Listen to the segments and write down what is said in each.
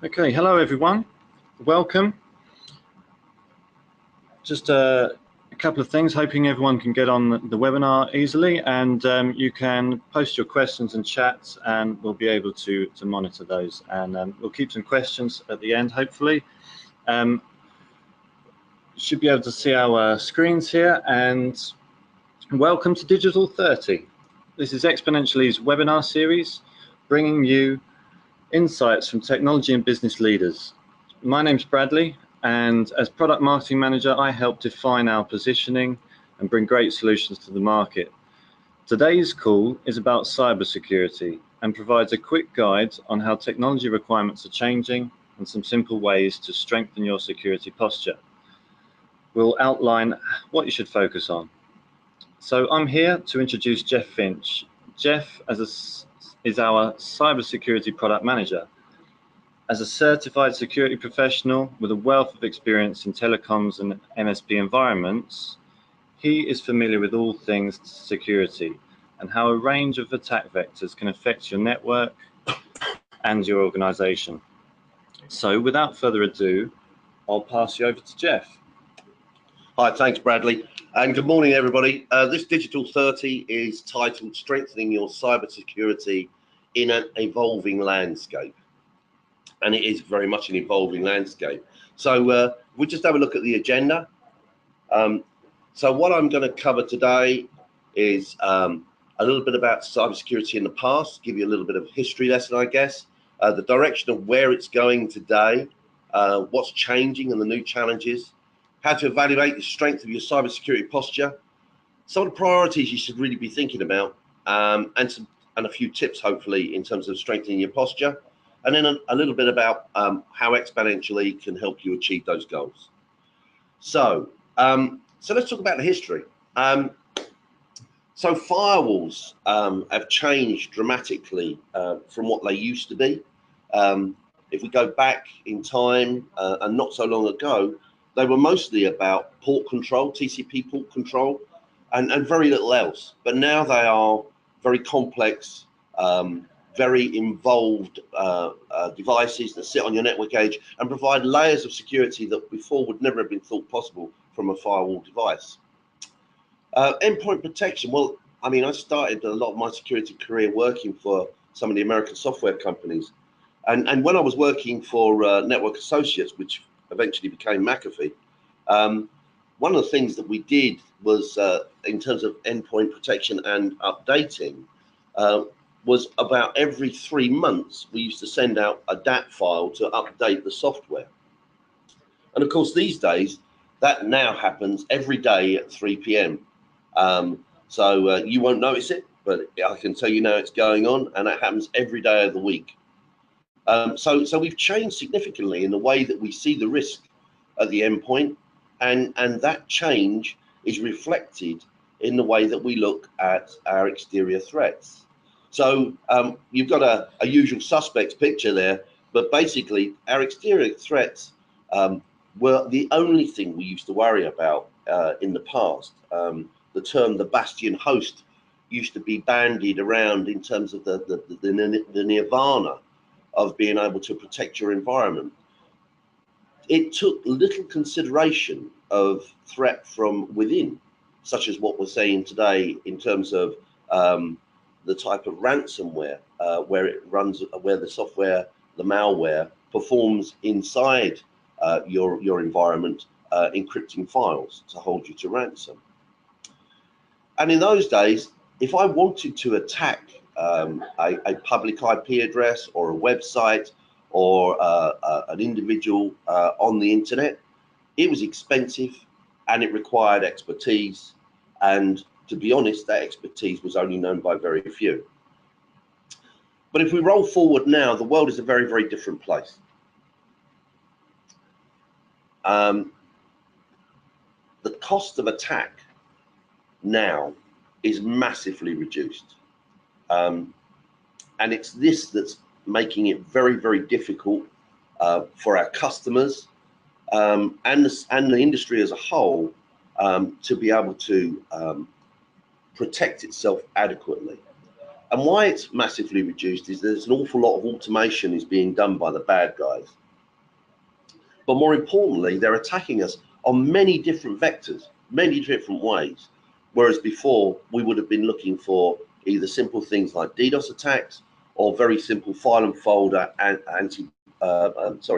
Okay, hello everyone, welcome. Just a couple of things, hoping everyone can get on the webinar easily, and you can post your questions and chats and we'll be able to monitor those, and we'll keep some questions at the end hopefully. You should be able to see our screens here, and welcome to Digital 30. This is Exponential-e's webinar series, bringing you insights from technology and business leaders. My name's Bradley, and as product marketing manager, I help define our positioning and bring great solutions to the market. Today's call is about cybersecurity and provides a quick guide on how technology requirements are changing and some simple ways to strengthen your security posture. We'll outline what you should focus on. So I'm here to introduce Jeff Finch. Jeff is our cybersecurity product manager. As a certified security professional with a wealth of experience in telecoms and MSP environments, he is familiar with all things security and how a range of attack vectors can affect your network and your organization. So without further ado, I'll pass you over to Jeff. Hi, thanks Bradley, and good morning everybody. This Digital 30 is titled Strengthening Your Cybersecurity in an Evolving Landscape. And it is very much an evolving landscape. So we just have a look at the agenda. So what I'm going to cover today is a little bit about cybersecurity in the past, give you a little bit of a history lesson, I guess, the direction of where it's going today, what's changing and the new challenges, how to evaluate the strength of your cybersecurity posture, some of the priorities you should really be thinking about, and a few tips, hopefully, in terms of strengthening your posture, and then a little bit about how Exponential-e can help you achieve those goals. So let's talk about the history. So firewalls have changed dramatically from what they used to be. If we go back in time and not so long ago, they were mostly about port control, TCP port control, and very little else. But now they are very complex, very involved devices that sit on your network edge and provide layers of security that before would never have been thought possible from a firewall device. Endpoint protection, well, I mean, I started a lot of my security career working for some of the American software companies. And when I was working for Network Associates, which eventually became McAfee, one of the things that we did was, in terms of endpoint protection and updating, was about every 3 months, we used to send out a DAT file to update the software. And of course, these days, that now happens every day at 3 p.m. So you won't notice it, but I can tell you now it's going on, and that happens every day of the week. So we've changed significantly in the way that we see the risk at the endpoint, and that change is reflected in the way that we look at our exterior threats. So you've got a usual suspects picture there, but basically our exterior threats were the only thing we used to worry about in the past. The term the bastion host used to be bandied around in terms of the nirvana of being able to protect your environment. It took little consideration of threat from within, such as what we're saying today in terms of the type of ransomware, where it runs, where the software, the malware performs inside your environment, encrypting files to hold you to ransom. And in those days, if I wanted to attack a public IP address or a website or an individual on the internet, it was expensive and it required expertise. And to be honest, that expertise was only known by very few. But if we roll forward now, the world is a very, very different place. The cost of attack now is massively reduced. And it's this that's making it very, very difficult for our customers and the industry as a whole to be able to protect itself adequately. And why it's massively reduced is there's an awful lot of automation is being done by the bad guys. But more importantly, they're attacking us on many different vectors, many different ways. Whereas before, we would have been looking for either simple things like DDoS attacks or very simple file and folder and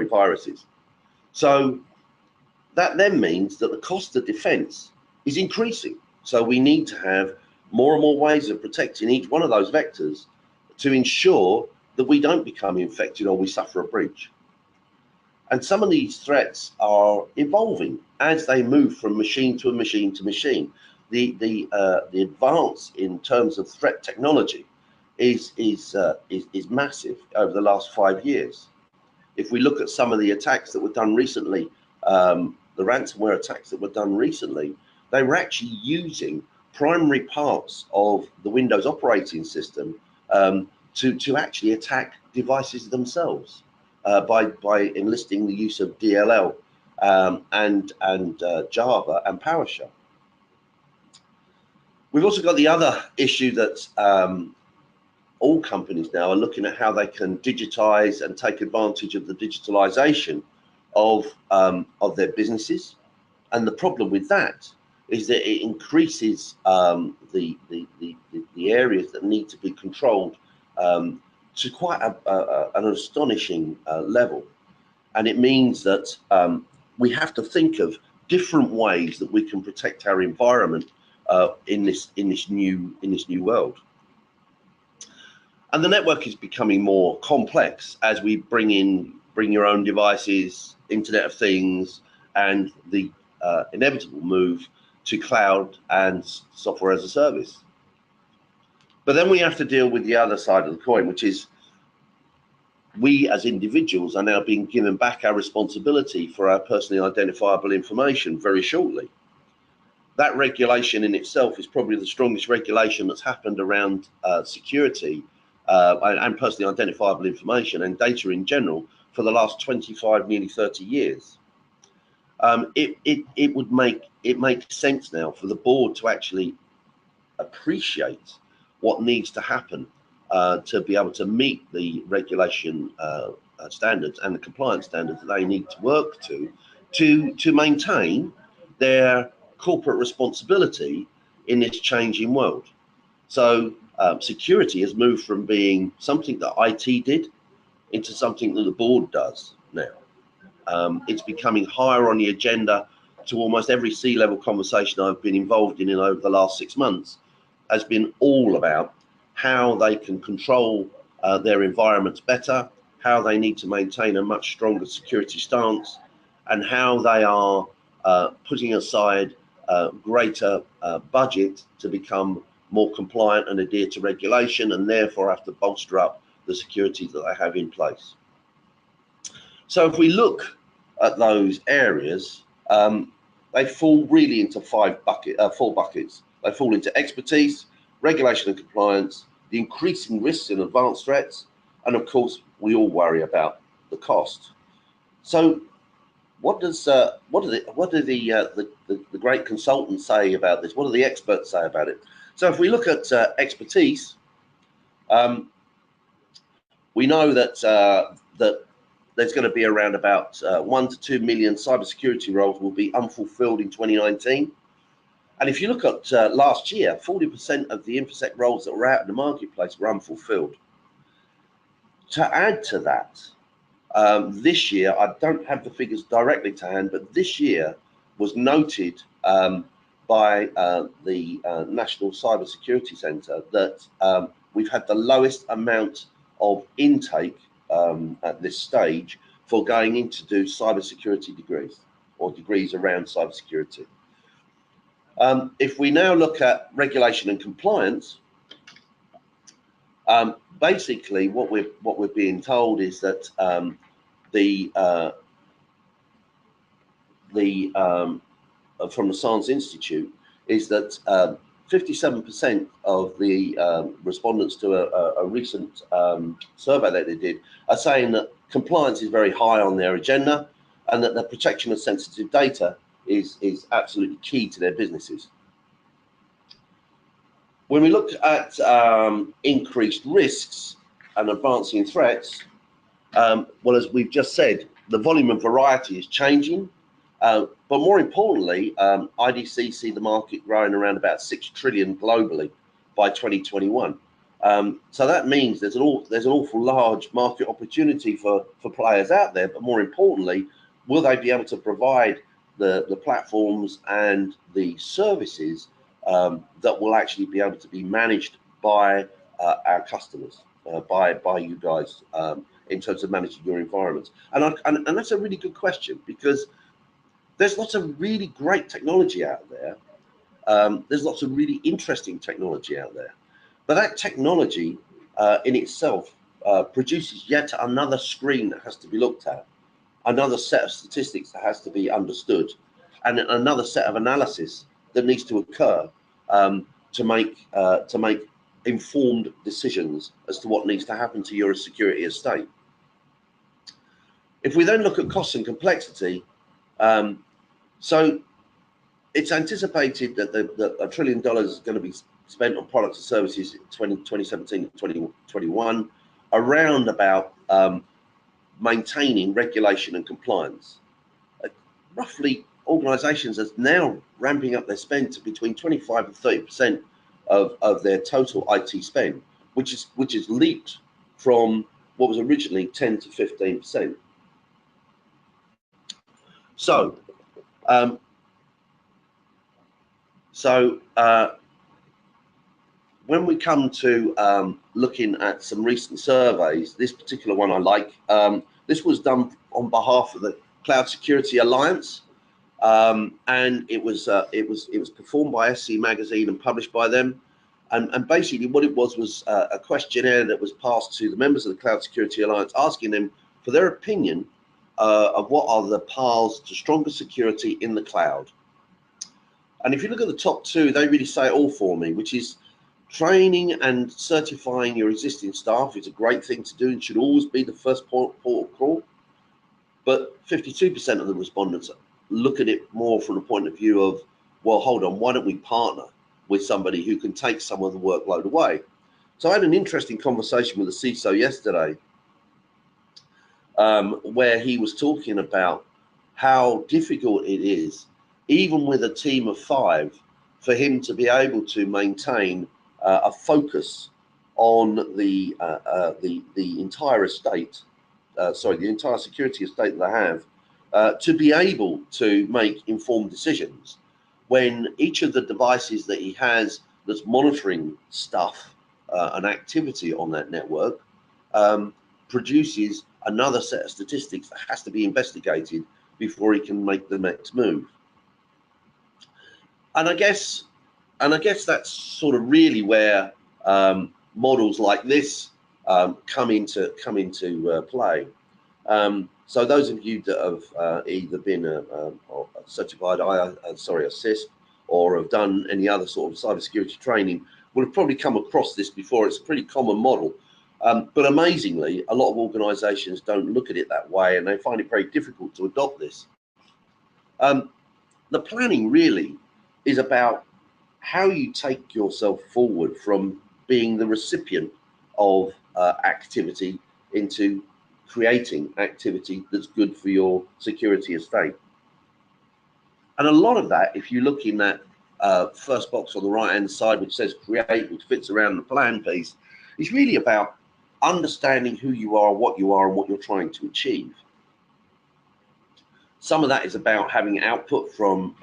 viruses. So that then means that the cost of defense is increasing. So we need to have more and more ways of protecting each one of those vectors to ensure that we don't become infected or we suffer a breach. And some of these threats are evolving as they move from machine to machine to machine. The advance in terms of threat technology is massive over the last 5 years. If we look at some of the attacks that were done recently, the ransomware attacks that were done recently, they were actually using primary parts of the Windows operating system to actually attack devices themselves by enlisting the use of DLL and Java and PowerShell. We've also got the other issue that all companies now are looking at how they can digitize and take advantage of the digitalization of their businesses. And the problem with that is that it increases the areas that need to be controlled to quite an astonishing level. And it means that we have to think of different ways that we can protect our environment in this new world. And the network is becoming more complex as we bring your own devices, Internet of Things, and the inevitable move to cloud and software as a service. But then we have to deal with the other side of the coin, which is we as individuals are now being given back our responsibility for our personally identifiable information very shortly. That regulation in itself is probably the strongest regulation that's happened around security and personally identifiable information and data in general for the last 25, nearly 30 years. It makes sense now for the board to actually appreciate what needs to happen to be able to meet the regulation standards and the compliance standards that they need to work to maintain their corporate responsibility in this changing world. So security has moved from being something that IT did into something that the board does now. It's becoming higher on the agenda to almost every C-level conversation I've been involved in over the last 6 months has been all about how they can control their environments better, how they need to maintain a much stronger security stance, and how they are putting aside greater budget to become more compliant and adhere to regulation, and therefore have to bolster up the security that they have in place. So if we look at those areas, they fall really into four buckets. They fall into expertise, regulation and compliance, the increasing risks and advanced threats, and of course, we all worry about the cost. So what do the great consultants say about this? What do the experts say about it? So if we look at expertise, we know that there's going to be around about 1 to 2 million cybersecurity roles will be unfulfilled in 2019. And if you look at last year, 40% of the InfoSec roles that were out in the marketplace were unfulfilled. To add to that, this year, I don't have the figures directly to hand, but this year was noted by the National Cybersecurity Centre that we've had the lowest amount of intake at this stage for going in to do cybersecurity degrees or degrees around cybersecurity. If we now look at regulation and compliance, basically what we're being told is that from the Science Institute is that 57% of the respondents to a recent survey that they did are saying that compliance is very high on their agenda and that the protection of sensitive data is absolutely key to their businesses. When we look at increased risks and advancing threats, well, as we've just said, the volume and variety is changing. But more importantly, IDC see the market growing around about 6 trillion globally by 2021. So that means there's an awful large market opportunity for players out there. But more importantly, will they be able to provide the platforms and the services that will actually be able to be managed by our customers, by you guys, in terms of managing your environments? And that's a really good question, because there's lots of really great technology out there. There's lots of really interesting technology out there. But that technology in itself produces yet another screen that has to be looked at, another set of statistics that has to be understood, and another set of analysis that needs to occur to make informed decisions as to what needs to happen to your security estate. If we then look at costs and complexity, so it's anticipated that $1 trillion is going to be spent on products and services in 2017 to 2021, around about maintaining regulation and compliance. Roughly, organizations are now ramping up their spend to between 25 and 30% of their total IT spend, which is leaped from what was originally 10 to 15%. So when we come to looking at some recent surveys, this particular one I like. This was done on behalf of the Cloud Security Alliance, and it was performed by SC Magazine and published by them. And basically what it was a questionnaire that was passed to the members of the Cloud Security Alliance, asking them for their opinion of what are the paths to stronger security in the cloud. And if you look at the top two, they really say it all for me, which is training and certifying your existing staff is a great thing to do and should always be the first port of call. But 52% of the respondents look at it more from the point of view of, well, hold on, why don't we partner with somebody who can take some of the workload away? So I had an interesting conversation with the CISO yesterday, where he was talking about how difficult it is, even with a team of 5, for him to be able to maintain a focus on the entire estate, the entire security estate that they have, to be able to make informed decisions when each of the devices that he has that's monitoring stuff and activity on that network produces another set of statistics that has to be investigated before he can make the next move. And I guess that's sort of really where models like this come into play. So those of you that have either been a certified CISP or have done any other sort of cybersecurity training will have probably come across this before. It's a pretty common model. But amazingly, a lot of organizations don't look at it that way, and they find it very difficult to adopt this. The planning really is about how you take yourself forward from being the recipient of activity into creating activity that's good for your security estate. And a lot of that, if you look in that first box on the right hand side, which says create, which fits around the plan piece, is really about understanding who you are, what you are, and what you're trying to achieve. Some of that is about having output from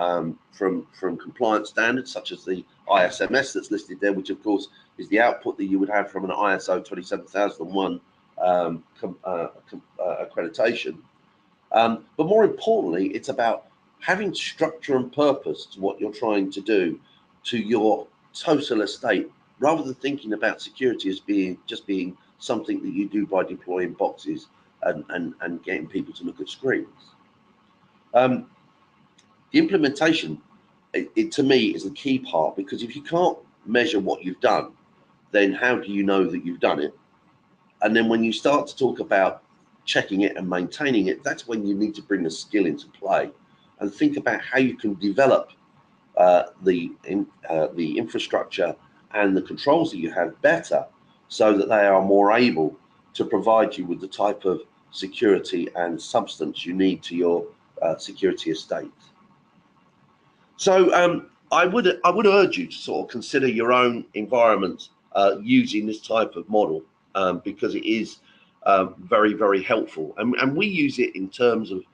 compliance standards, such as the ISMS that's listed there, which of course is the output that you would have from an ISO 27001 accreditation. But more importantly, it's about having structure and purpose to what you're trying to do to your total estate, rather than thinking about security as just being something that you do by deploying boxes and getting people to look at screens. The implementation, to me, is the key part, because if you can't measure what you've done, then how do you know that you've done it? And then when you start to talk about checking it and maintaining it, that's when you need to bring the skill into play and think about how you can develop the infrastructure and the controls that you have better, so that they are more able to provide you with the type of security and substance you need to your security estate. So I would urge you to sort of consider your own environment using this type of model, because it is very, very helpful, and we use it in terms of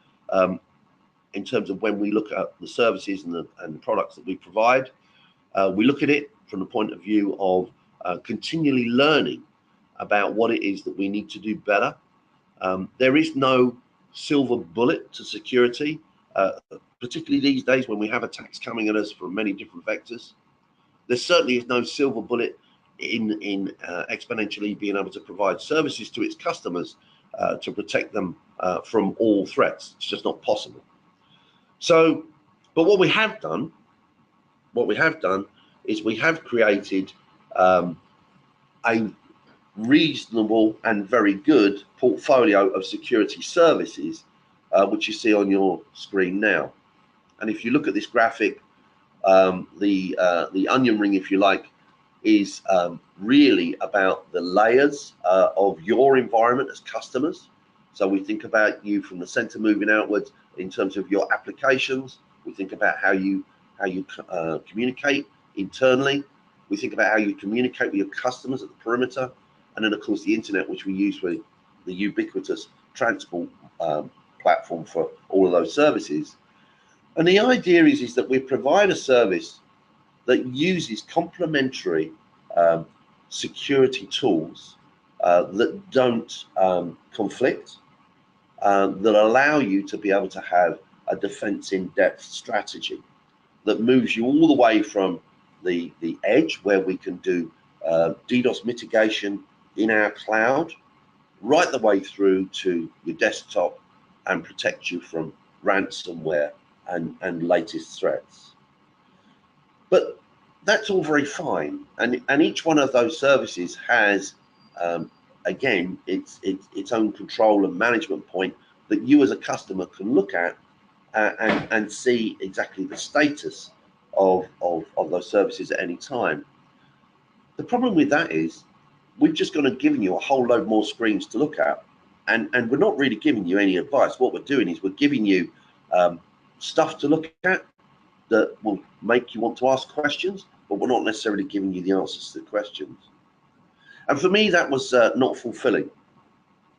when we look at the services and the products that we provide. We look at it from the point of view of continually learning about what it is that we need to do better. There is no silver bullet to security, particularly these days when we have attacks coming at us from many different vectors. There certainly is no silver bullet in Exponential-e being able to provide services to its customers to protect them from all threats. It's just not possible. So, but what we have done is we have created a reasonable and very good portfolio of security services, which you see on your screen now. And if you look at this graphic, the onion ring, if you like, is really about the layers of your environment as customers. So we think about you from the center moving outwards in terms of your applications. We think about how you communicate internally. We think about how you communicate with your customers at the perimeter, and then of course the internet, which we use for the ubiquitous transport platform for all of those services. And the idea is that we provide a service that uses complementary security tools that don't conflict, that allow you to be able to have a defense in depth strategy that moves you all the way from the edge, where we can do DDoS mitigation in our cloud, right the way through to your desktop and protect you from ransomware and latest threats. But that's all very fine, and each one of those services has again its own control and management point that you as a customer can look at and see exactly the status of those services at any time. The problem with that is we've just gone and given you a whole load more screens to look at, and we're not really giving you any advice. What we're doing is we're giving you stuff to look at that will make you want to ask questions, but we're not necessarily giving you the answers to the questions. And for me, that was not fulfilling.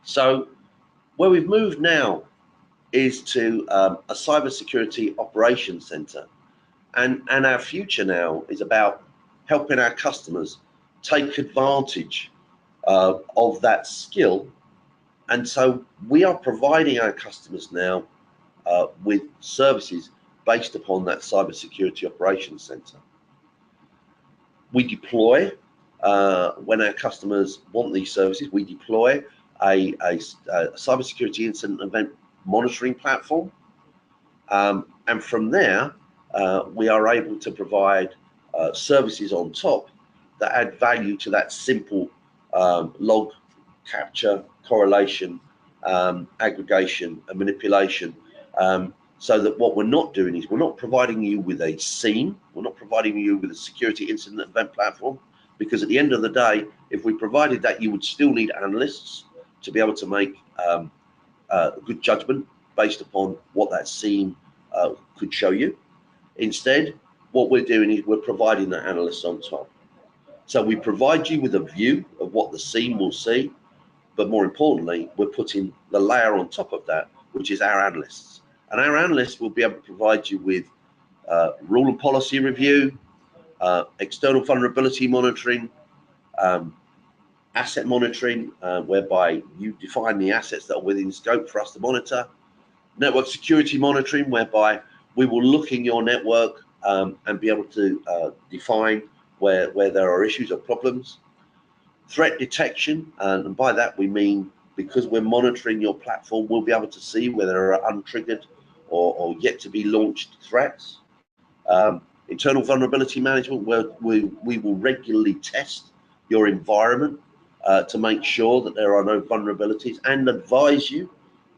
So where we've moved now is to a cybersecurity operations center, and our future now is about helping our customers take advantage of that skill. And so we are providing our customers now with services based upon that cybersecurity operations center. We deploy, when our customers want these services, we deploy a cybersecurity incident event monitoring platform. And from there, we are able to provide services on top that add value to that simple log capture, correlation, aggregation, and manipulation. So that what we're not doing is we're not providing you with a scene, we're not providing you with a security incident event platform, because at the end of the day, if we provided that, you would still need analysts to be able to make a good judgment based upon what that scene could show you. Instead, what we're doing is we're providing the analysts on top. So we provide you with a view of what the scene will see, but more importantly, we're putting the layer on top of that, which is our analysts. And our analysts will be able to provide you with rule and policy review, external vulnerability monitoring, asset monitoring, whereby you define the assets that are within scope for us to monitor, network security monitoring, whereby we will look in your network and be able to define where there are issues or problems, threat detection, and by that we mean, because we're monitoring your platform, we'll be able to see whether there are untriggered or yet to be launched threats. Internal vulnerability management, where we will regularly test your environment to make sure that there are no vulnerabilities and advise you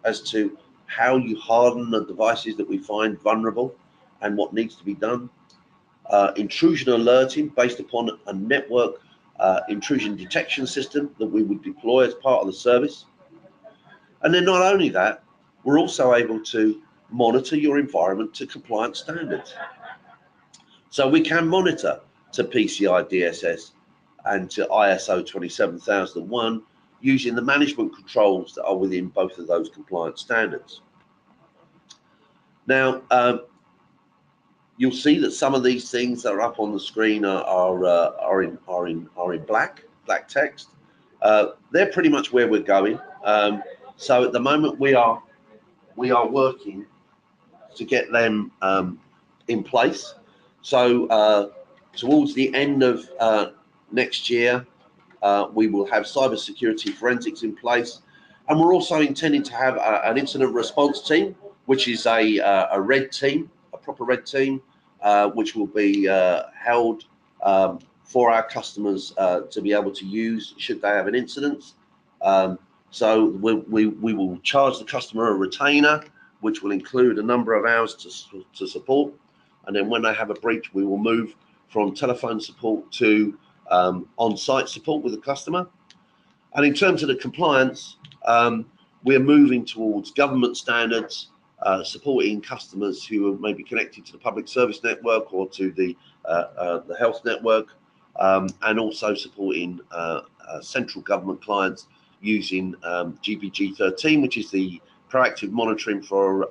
as to how you harden the devices that we find vulnerable and what needs to be done. intrusion alerting based upon a network intrusion detection system that we would deploy as part of the service. And then not only that, we're also able to monitor your environment to compliance standards. So we can monitor to PCI DSS and to ISO 27001 using the management controls that are within both of those compliance standards. Now, you'll see that some of these things that are up on the screen are in black text. They're pretty much where we're going. So at the moment we are working to get them in place. So towards the end of next year, we will have cybersecurity forensics in place, and we're also intending to have an incident response team, which is a red team, a proper red team, which will be held for our customers to be able to use should they have an incident. So we will charge the customer a retainer, which will include a number of hours to support. And then when they have a breach, we will move from telephone support to on-site support with the customer. And in terms of the compliance, we're moving towards government standards, supporting customers who may be connected to the public service network or to the health network, and also supporting central government clients using GPG 13, which is the proactive monitoring for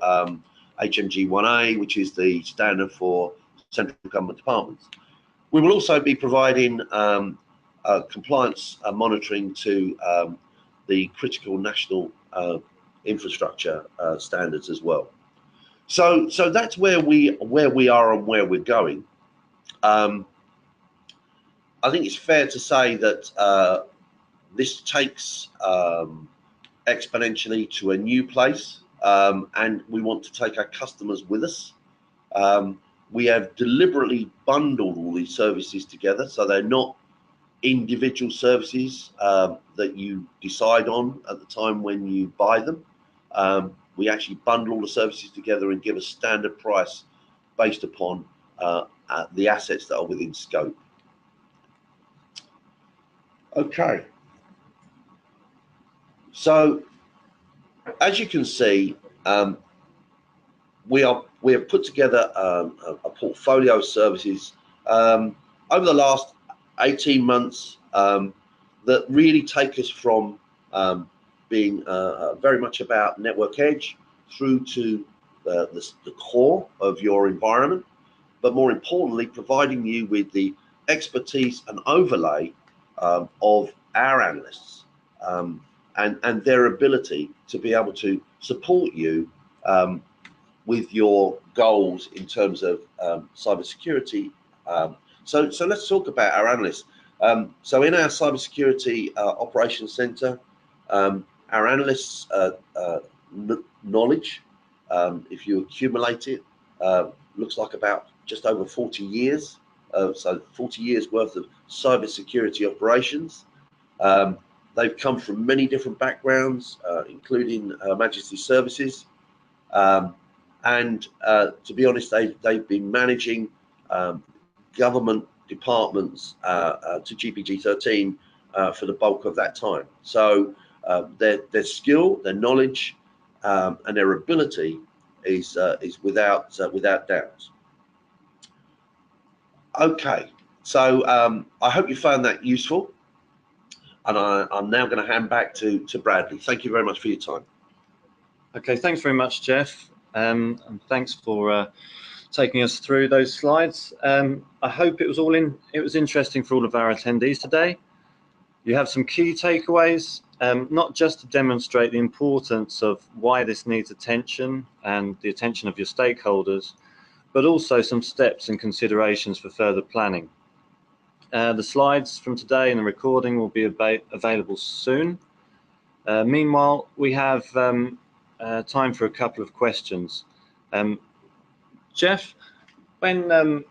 HMG 1A, which is the standard for central government departments. We will also be providing compliance monitoring to the critical national infrastructure standards as well. So that's where we are and where we're going. I think it's fair to say that this takes Exponential-e to a new place, and we want to take our customers with us. We have deliberately bundled all these services together, so they're not individual services that you decide on at the time when you buy them. We actually bundle all the services together and give a standard price based upon the assets that are within scope. Okay. So, as you can see, we have put together a portfolio of services over the last 18 months that really take us from being very much about network edge through to the core of your environment, but more importantly, providing you with the expertise and overlay of our analysts and their ability to be able to support you with your goals in terms of cybersecurity. So let's talk about our analysts. So in our cybersecurity operations center, our analysts' knowledge, if you accumulate it, looks like about just over 40 years. So 40 years worth of cybersecurity operations. They've come from many different backgrounds, including Her Majesty's Services. And to be honest, they've been managing government departments to GPG 13 for the bulk of that time. So their skill, their knowledge, and their ability is without doubt. Okay, so I hope you found that useful, and I'm now going to hand back to Bradley. Thank you very much for your time. Okay, thanks very much, Jeff, and thanks for taking us through those slides. I hope it was interesting for all of our attendees today. You have some key takeaways, not just to demonstrate the importance of why this needs attention and the attention of your stakeholders, but also some steps and considerations for further planning. The slides from today and the recording will be available soon. Meanwhile, we have time for a couple of questions. Jeff, when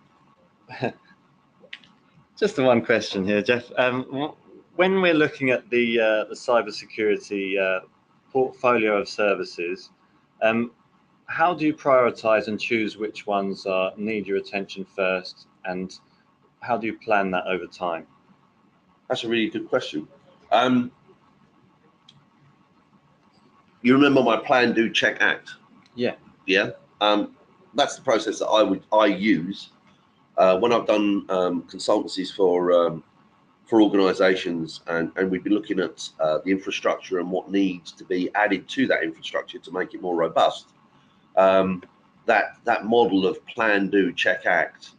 just the one question here, Jeff. When we're looking at the cybersecurity portfolio of services, how do you prioritize and choose which ones need your attention first, and how do you plan that over time? That's a really good question. You remember my plan, do, check, act? Yeah. Yeah. That's the process that I use when I've done consultancies for organisations, and we've been looking at the infrastructure and what needs to be added to that infrastructure to make it more robust. That model of plan, do, check, act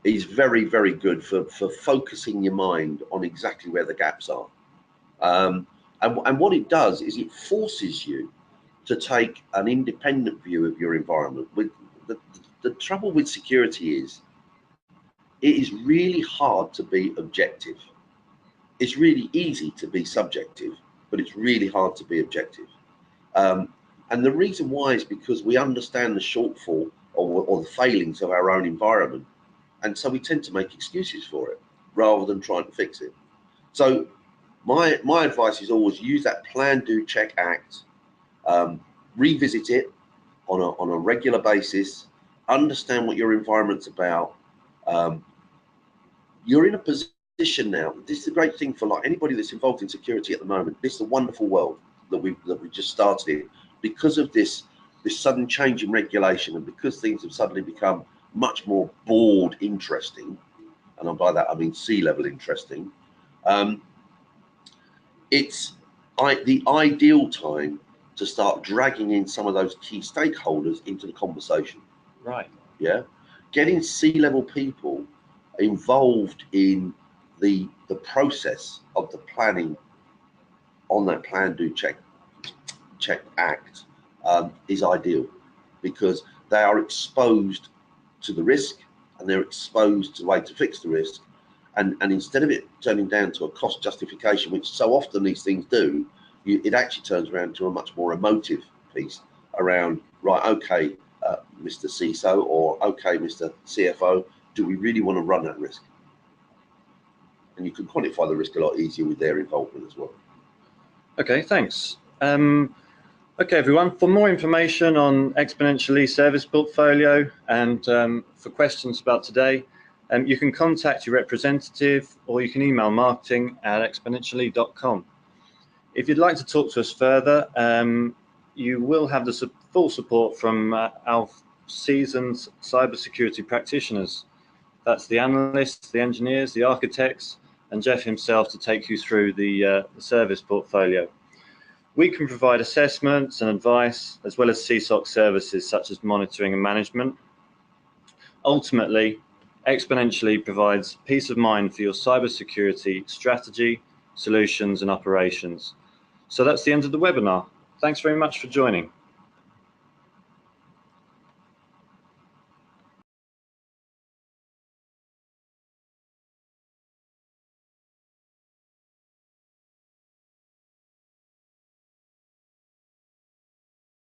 is very, very good for focusing your mind on exactly where the gaps are. And what it does is it forces you to take an independent view of your environment. With the trouble with security is, it is really hard to be objective. It's really easy to be subjective, but it's really hard to be objective. And the reason why is because we understand the shortfall or the failings of our own environment. And so we tend to make excuses for it rather than trying to fix it. So my advice is always use that plan, do, check, act, revisit it on a regular basis, understand what your environment's about. You're in a position now. This is the great thing for like anybody that's involved in security at the moment. This is a wonderful world that we just started in because of this sudden change in regulation, and because things have suddenly become much more board interesting, and by that I mean C-level interesting. It's the ideal time to start dragging in some of those key stakeholders into the conversation. Right. Yeah, getting C-level people involved in the process of the planning on that plan, do, check, act is ideal, because they are exposed to the risk and they're exposed to the way to fix the risk. And instead of it turning down to a cost justification, which so often these things do, it actually turns around to a much more emotive piece around, right, okay, Mr. CISO, or okay, Mr. CFO, do we really want to run that risk? And you can quantify the risk a lot easier with their involvement as well. Okay, thanks. Okay, everyone, for more information on Exponential-e service portfolio and for questions about today, you can contact your representative, or you can email marketing@exponential-e.com. If you'd like to talk to us further, you will have the full support from our seasoned cybersecurity practitioners. That's the analysts, the engineers, the architects, and Jeff himself to take you through the service portfolio. We can provide assessments and advice, as well as CSOC services such as monitoring and management. Ultimately, Exponential-e provides peace of mind for your cybersecurity strategy, solutions, and operations. So that's the end of the webinar. Thanks very much for joining.